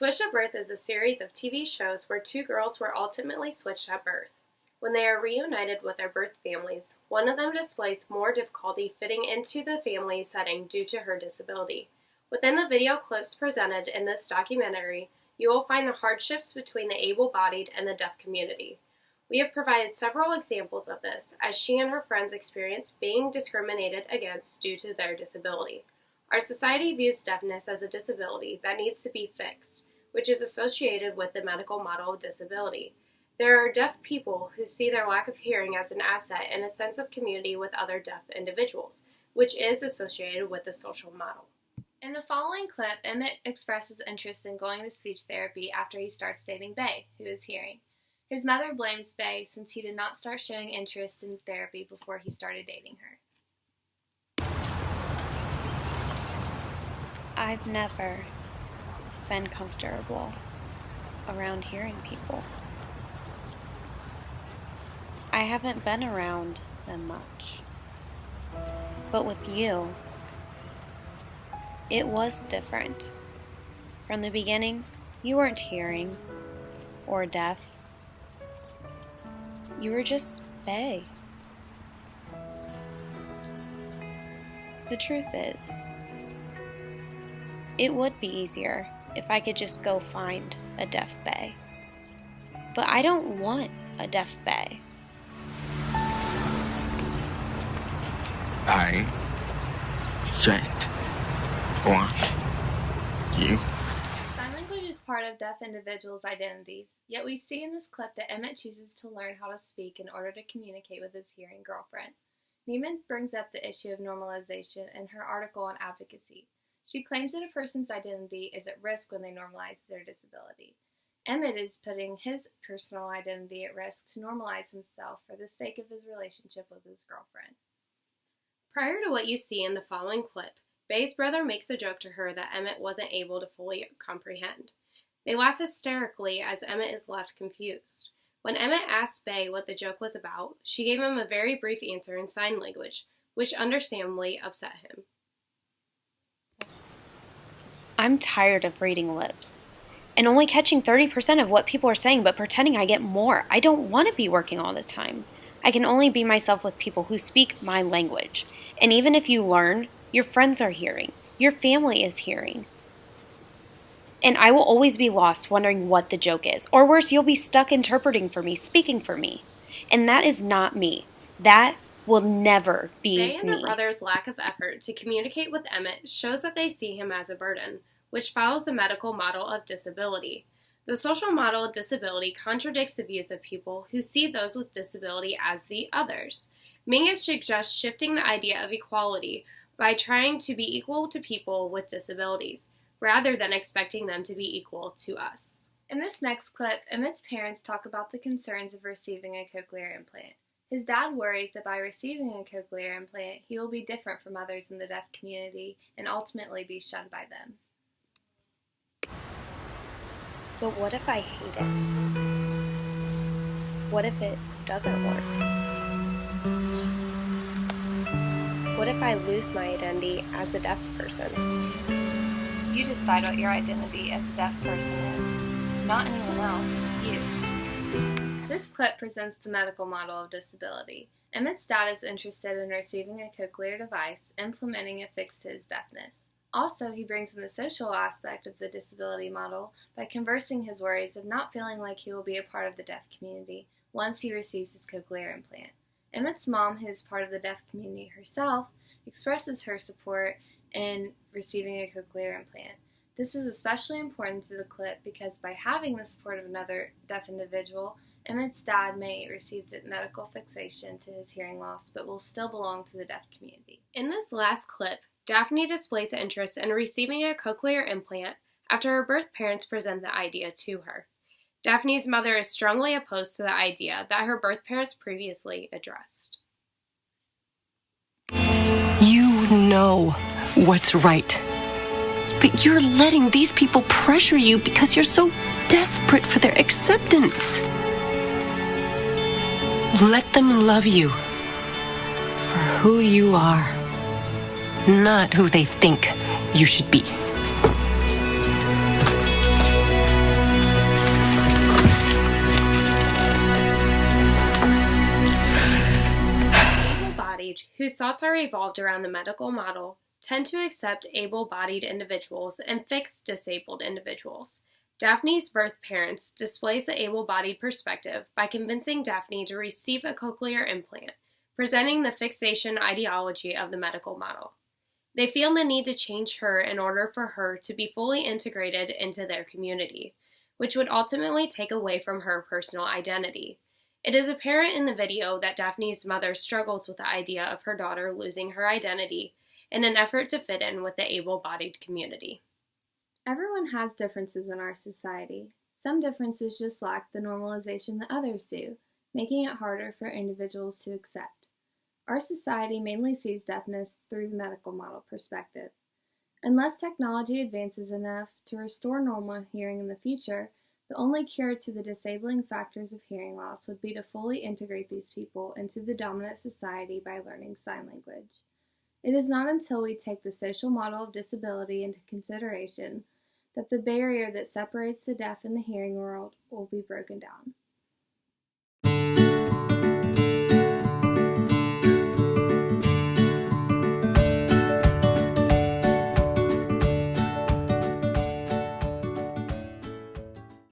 Switched at Birth is a series of TV shows where two girls were ultimately switched at birth. When they are reunited with their birth families, one of them displays more difficulty fitting into the family setting due to her disability. Within the video clips presented in this documentary, you will find the hardships between the able-bodied and the deaf community. We have provided several examples of this, as she and her friends experienced being discriminated against due to their disability. Our society views deafness as a disability that needs to be fixed, which is associated with the medical model of disability. There are deaf people who see their lack of hearing as an asset and a sense of community with other deaf individuals, which is associated with the social model. In the following clip, Emmett expresses interest in going to speech therapy after he starts dating Bay, who is hearing. His mother blames Bay since he did not start showing interest in therapy before he started dating her. I've never been comfortable around hearing people. I haven't been around them much. But with you, it was different. From the beginning, you weren't hearing or deaf. You were just Bay. The truth is, it would be easier if I could just go find a deaf Bay. But I don't want a deaf Bay. I just want you. Sign language is part of deaf individuals' identities, yet we see in this clip that Emmett chooses to learn how to speak in order to communicate with his hearing girlfriend. Neiman brings up the issue of normalization in her article on advocacy. She claims that a person's identity is at risk when they normalize their disability. Emmett is putting his personal identity at risk to normalize himself for the sake of his relationship with his girlfriend. Prior to what you see in the following clip, Bay's brother makes a joke to her that Emmett wasn't able to fully comprehend. They laugh hysterically as Emmett is left confused. When Emmett asked Bay what the joke was about, she gave him a very brief answer in sign language, which understandably upset him. I'm tired of reading lips and only catching 30% of what people are saying but pretending I get more. I don't want to be working all the time. I can only be myself with people who speak my language. And even if you learn, your friends are hearing. Your family is hearing. And I will always be lost wondering what the joke is. Or worse, you'll be stuck interpreting for me, speaking for me. And that is not me. That will never be Bay and me. her brother's lack of effort to communicate with Emmett shows that they see him as a burden, which follows the medical model of disability. The social model of disability contradicts the views of people who see those with disability as the others. Mingus suggests shifting the idea of equality by trying to be equal to people with disabilities, rather than expecting them to be equal to us. In this next clip, Emmett's parents talk about the concerns of receiving a cochlear implant. His dad worries that by receiving a cochlear implant, he will be different from others in the deaf community and ultimately be shunned by them. But what if I hate it? What if it doesn't work? What if I lose my identity as a deaf person? You decide what your identity as a deaf person is, not anyone else, you. This clip presents the medical model of disability. Emmett's dad is interested in receiving a cochlear device, implementing a fix to his deafness. Also, he brings in the social aspect of the disability model by conversing his worries of not feeling like he will be a part of the deaf community once he receives his cochlear implant. Emmett's mom, who is part of the deaf community herself, expresses her support in receiving a cochlear implant. This is especially important to the clip because by having the support of another deaf individual, Emmett's dad may receive the medical fixation to his hearing loss but will still belong to the deaf community. In this last clip, Daphne displays interest in receiving a cochlear implant after her birth parents present the idea to her. Daphne's mother is strongly opposed to the idea that her birth parents previously addressed. You know what's right, but you're letting these people pressure you because you're so desperate for their acceptance. Let them love you for who you are, not who they think you should be. whose thoughts are evolved around the medical model, tend to accept able-bodied individuals and fix disabled individuals. Daphne's birth parents displays the able-bodied perspective by convincing Daphne to receive a cochlear implant, presenting the fixation ideology of the medical model. They feel the need to change her in order for her to be fully integrated into their community, which would ultimately take away from her personal identity. It is apparent in the video that Daphne's mother struggles with the idea of her daughter losing her identity in an effort to fit in with the able-bodied community. Everyone has differences in our society. Some differences just lack the normalization that others do, making it harder for individuals to accept. Our society mainly sees deafness through the medical model perspective. Unless technology advances enough to restore normal hearing in the future, the only cure to the disabling factors of hearing loss would be to fully integrate these people into the dominant society by learning sign language. It is not until we take the social model of disability into consideration that the barrier that separates the deaf and the hearing world will be broken down.